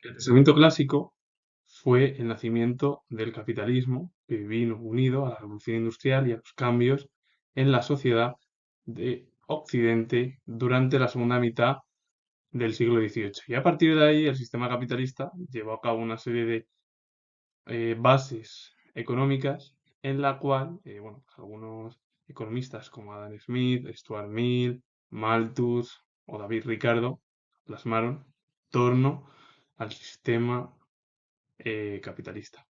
El pensamiento clásico fue el nacimiento del capitalismo que vino unido a la revolución industrial y a los cambios en la sociedad de Occidente durante la segunda mitad del siglo XVIII. Y a partir de ahí, el sistema capitalista llevó a cabo una serie de bases económicas en la cual, bueno, pues algunos economistas como Adam Smith, Stuart Mill, Malthus o David Ricardo plasmaron en torno al sistema capitalista.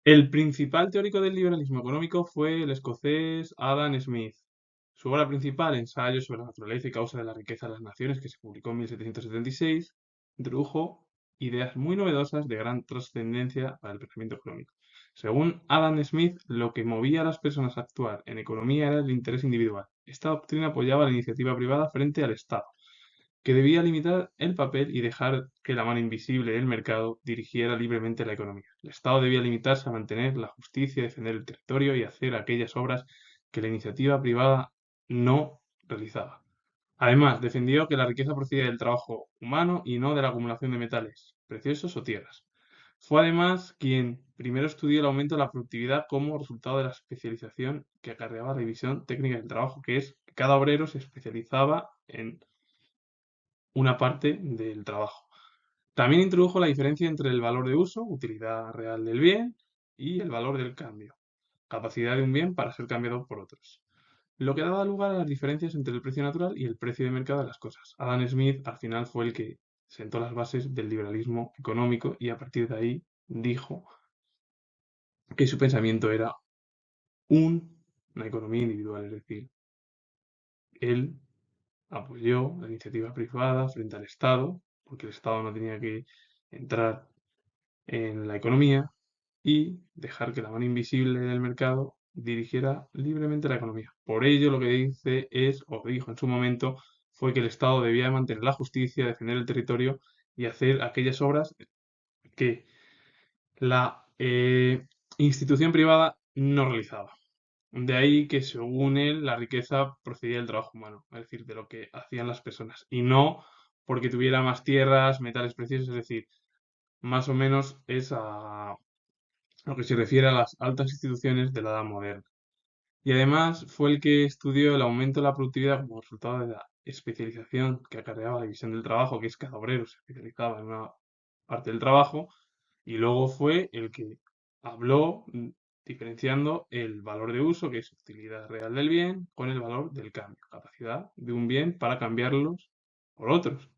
El principal teórico del liberalismo económico fue el escocés Adam Smith. Su obra principal, Ensayo sobre la naturaleza y causa de la riqueza de las naciones, que se publicó en 1776, introdujo ideas muy novedosas de gran trascendencia para el pensamiento económico. Según Adam Smith, lo que movía a las personas a actuar en economía era el interés individual. Esta doctrina apoyaba la iniciativa privada frente al Estado, que debía limitar el papel y dejar que la mano invisible del mercado dirigiera libremente la economía. El Estado debía limitarse a mantener la justicia, defender el territorio y hacer aquellas obras que la iniciativa privada no realizaba. Además, defendió que la riqueza procedía del trabajo humano y no de la acumulación de metales preciosos o tierras. Fue además quien primero estudió el aumento de la productividad como resultado de la especialización que acarreaba la división técnica del trabajo, que es que cada obrero se especializaba en una parte del trabajo. También introdujo la diferencia entre el valor de uso, utilidad real del bien, y el valor del cambio, capacidad de un bien para ser cambiado por otros, lo que daba lugar a las diferencias entre el precio natural y el precio de mercado de las cosas. Adam Smith al final fue el que sentó las bases del liberalismo económico y a partir de ahí dijo que su pensamiento era una economía individual, es decir, él apoyó la iniciativa privada frente al Estado, porque el Estado no tenía que entrar en la economía y dejar que la mano invisible del mercado dirigiera libremente la economía. Por ello, lo que dice es, o dijo en su momento, fue que el Estado debía mantener la justicia, defender el territorio y hacer aquellas obras que la institución privada no realizaba. De ahí que, según él, la riqueza procedía del trabajo humano, es decir, de lo que hacían las personas, y no porque tuviera más tierras, metales preciosos, es decir, más o menos es a lo que se refiere a las altas instituciones de la Edad Moderna. Y además fue el que estudió el aumento de la productividad como resultado de la especialización que acarreaba la división del trabajo, que es cada obrero se especializaba en una parte del trabajo, y luego fue el que habló diferenciando el valor de uso, que es utilidad real del bien, con el valor del cambio, capacidad de un bien para cambiarlos por otros.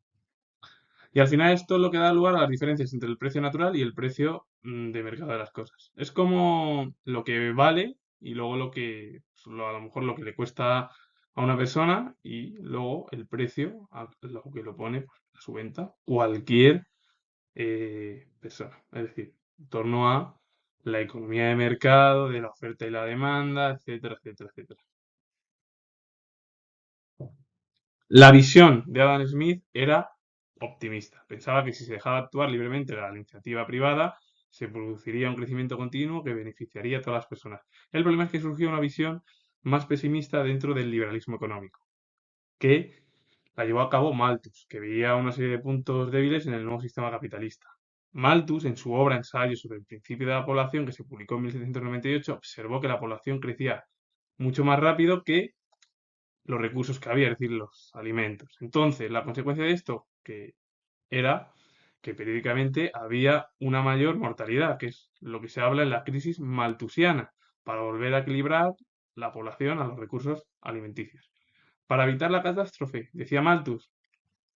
Y al final esto es lo que da lugar a las diferencias entre el precio natural y el precio de mercado de las cosas. Es como lo que vale y luego lo que, pues, a lo mejor lo que le cuesta a una persona y luego el precio a lo que lo pone pues, a su venta cualquier persona. Es decir, en torno a la economía de mercado, de la oferta y la demanda, etcétera, etcétera, etcétera. La visión de Adam Smith era optimista. Pensaba que si se dejaba actuar libremente la iniciativa privada, se produciría un crecimiento continuo que beneficiaría a todas las personas. El problema es que surgió una visión más pesimista dentro del liberalismo económico, que la llevó a cabo Malthus, que veía una serie de puntos débiles en el nuevo sistema capitalista. Malthus, en su obra Ensayo sobre el principio de la población, que se publicó en 1798, observó que la población crecía mucho más rápido que los recursos que había, es decir, los alimentos. Entonces, la consecuencia de esto, que era que periódicamente había una mayor mortalidad, que es lo que se habla en la crisis malthusiana, para volver a equilibrar la población a los recursos alimenticios. Para evitar la catástrofe, decía Malthus,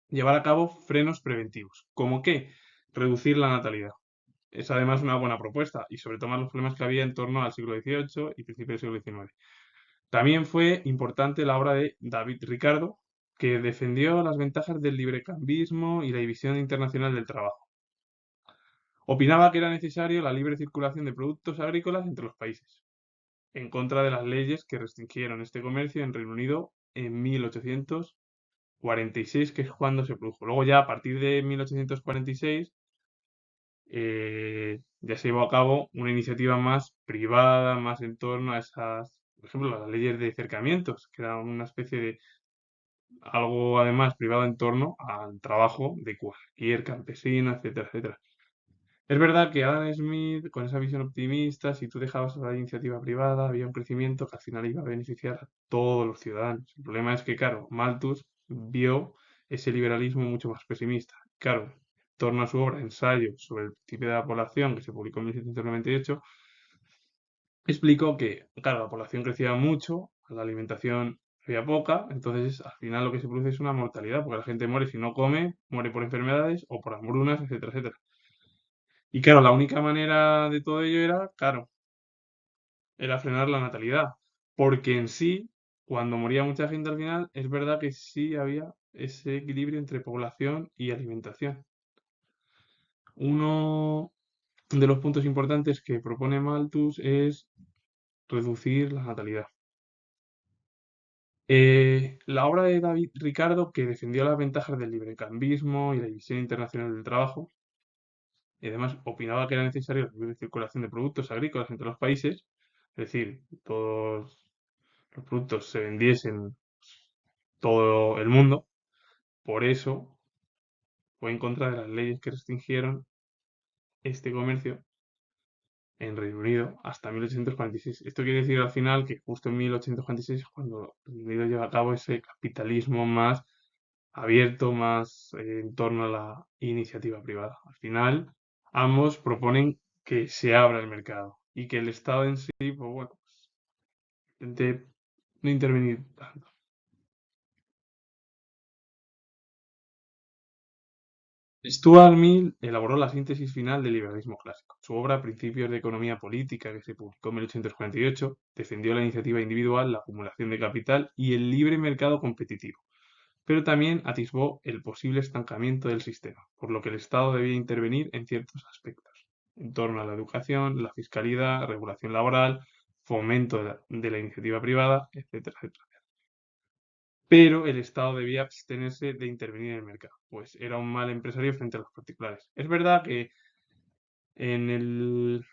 llevar a cabo frenos preventivos. ¿Cómo qué? Reducir la natalidad. Es además una buena propuesta y sobre todo más los problemas que había en torno al siglo XVIII y principios del siglo XIX. También fue importante la obra de David Ricardo, que defendió las ventajas del librecambismo y la división internacional del trabajo. Opinaba que era necesario la libre circulación de productos agrícolas entre los países, en contra de las leyes que restringieron este comercio en Reino Unido en 1846, que es cuando se produjo. Luego ya a partir de 1846 ya se llevó a cabo una iniciativa más privada, más en torno a esas, por ejemplo, las leyes de cercamientos, que eran una especie de algo además privado en torno al trabajo de cualquier campesino, etcétera, etcétera. Es verdad que Adam Smith, con esa visión optimista, si tú dejabas a la iniciativa privada, había un crecimiento que al final iba a beneficiar a todos los ciudadanos. El problema es que, claro, Malthus vio ese liberalismo mucho más pesimista. Claro, en torno a su obra Ensayo sobre el principio de la población, que se publicó en 1798, explicó que, claro, la población crecía mucho, la alimentación había poca, entonces al final lo que se produce es una mortalidad, porque la gente muere si no come, muere por enfermedades o por hambrunas, etcétera, etcétera. Y claro, la única manera de todo ello era, claro, era frenar la natalidad, porque en sí, cuando moría mucha gente al final, es verdad que sí había ese equilibrio entre población y alimentación. Uno de los puntos importantes que propone Malthus es reducir la natalidad. La obra de David Ricardo, que defendió las ventajas del librecambismo y la división internacional del trabajo, y además opinaba que era necesario la libre circulación de productos agrícolas entre los países, es decir, todos los productos se vendiesen todo el mundo. Por eso fue en contra de las leyes que restringieron este comercio en Reino Unido hasta 1846. Esto quiere decir al final que justo en 1846 es cuando Reino Unido lleva a cabo ese capitalismo más abierto, más en torno a la iniciativa privada. Al final, ambos proponen que se abra el mercado y que el Estado en sí, pues bueno, pues, intente no intervenir tanto. Stuart Mill elaboró la síntesis final del liberalismo clásico. Su obra Principios de Economía Política, que se publicó en 1848, defendió la iniciativa individual, la acumulación de capital y el libre mercado competitivo, pero también atisbó el posible estancamiento del sistema, por lo que el Estado debía intervenir en ciertos aspectos, en torno a la educación, la fiscalidad, regulación laboral, fomento de la iniciativa privada, etcétera, etcétera. Pero el Estado debía abstenerse de intervenir en el mercado, pues era un mal empresario frente a los particulares. Es verdad que en el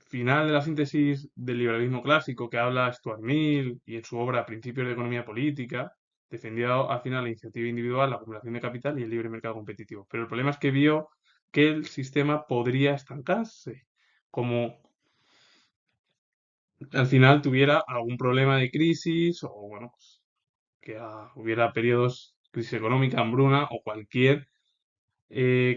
final de la síntesis del liberalismo clásico que habla Stuart Mill y en su obra Principios de Economía Política, defendió al final la iniciativa individual, la acumulación de capital y el libre mercado competitivo. Pero el problema es que vio que el sistema podría estancarse, como al final tuviera algún problema de crisis o bueno, pues, que hubiera periodos de crisis económica, hambruna o cualquier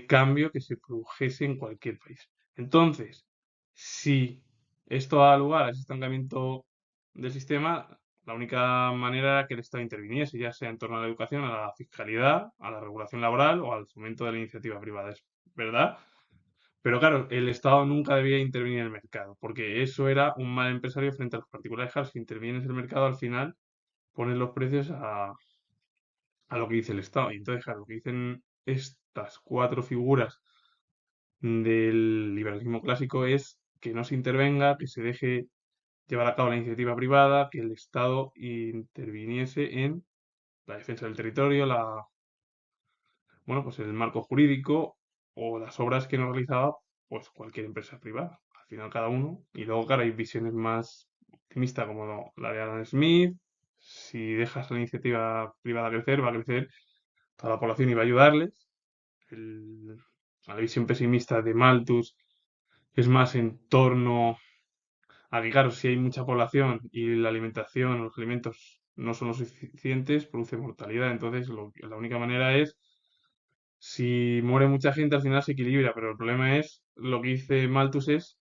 cambio que se produjese en cualquier país. Entonces, si esto da lugar a ese estancamiento del sistema, la única manera era que el Estado interviniese, ya sea en torno a la educación, a la fiscalidad, a la regulación laboral o al fomento de la iniciativa privada, ¿es verdad? Pero claro, el Estado nunca debía intervenir en el mercado, porque eso era un mal empresario frente a los particulares. Claro, si intervienes en el mercado, al final pones los precios a lo que dice el Estado. Y entonces, claro, lo que dicen estas cuatro figuras del liberalismo clásico es que no se intervenga, que se deje llevar a cabo la iniciativa privada, que el Estado interviniese en la defensa del territorio, bueno, pues el marco jurídico o las obras que no realizaba pues cualquier empresa privada. Al final cada uno. Y luego, claro, hay visiones más optimistas como la de Adam Smith. Si dejas la iniciativa privada crecer, va a crecer toda la población y va a ayudarles. El- la visión pesimista de Malthus es más en torno a que, claro, si hay mucha población y la alimentación, los alimentos no son lo suficientes, produce mortalidad. Entonces, la única manera es, si muere mucha gente, al final se equilibra, pero el problema es, lo que dice Malthus es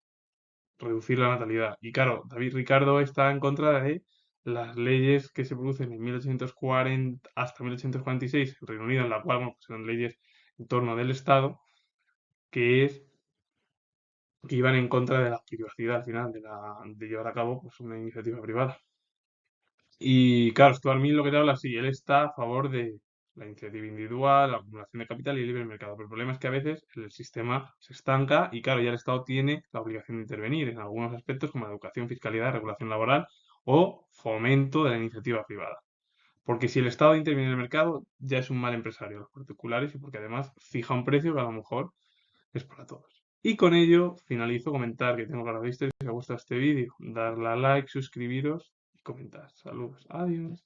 reducir la natalidad. Y claro, David Ricardo está en contra de las leyes que se producen en 1840 hasta 1846 en Reino Unido, en la cual, bueno, pues son leyes en torno del Estado, que es que iban en contra de la privacidad al final, de llevar a cabo pues, una iniciativa privada. Y claro, Stuart Mill lo que te habla, sí, él está a favor de la iniciativa individual, la acumulación de capital y el libre mercado. Pero el problema es que a veces el sistema se estanca y claro, ya el Estado tiene la obligación de intervenir en algunos aspectos como la educación, fiscalidad, regulación laboral o fomento de la iniciativa privada. Porque si el Estado interviene en el mercado, ya es un mal empresario a los particulares y porque además fija un precio que a lo mejor es para todos. Y con ello finalizo comentar que tengo que visto. Si os ha gustado este vídeo, darle a like, suscribiros y comentar. Saludos. Adiós.